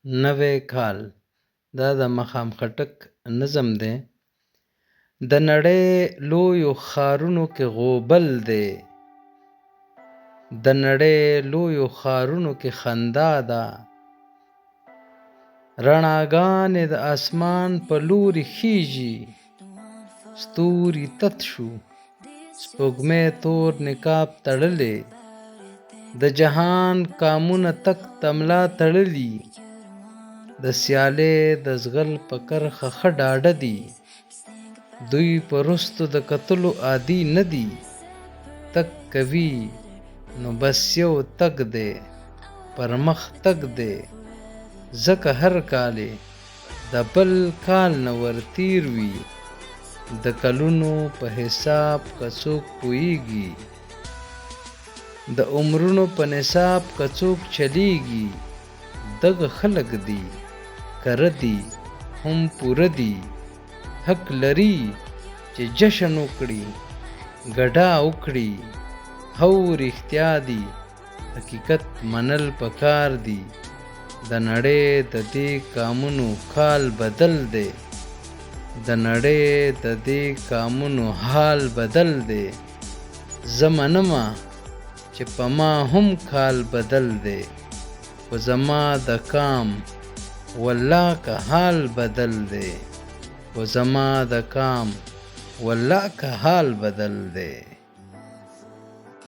نوی کال دا د مقام خټک نظم دی. د نړۍ لویو ښارونو کې غوبل دی، د نړۍ لویو ښارونو کې خندا ده. رڼاګانې د اسمان په لوري خیژي، ستوري تت شو، سپوږمۍ تور نقاب تړلی. د جهان کامونه تک تملا تړلي، د سیالۍ د ځغل په کرښه ښه ډاډه دي. دوی په رستو د کتلو عادي نه دي، تګ کوي نو بس یو تګ دی، پر مخ تګ دی. ځکه هر کال یې د بل کال نه ورتېر وي، د کلونو په حساب که څوک پوهیږي، د عمرونو په نصاب که څوک چلیږي. دغه خلک دي کره دي هم پوره دي، حق لري چې جشن وکړي، ګډا وکړي. هو رښتیا دي، حقیقت منل پکار دي. د نړۍ د دې کامونو کال بدل دی، د نړۍ د دې کامونو حال بدل دی. زه منمه چې په ما هم کال بدل دی، خو زما د کام والله که حال بدل دی، خو زما د کام والله که حال بدل دی.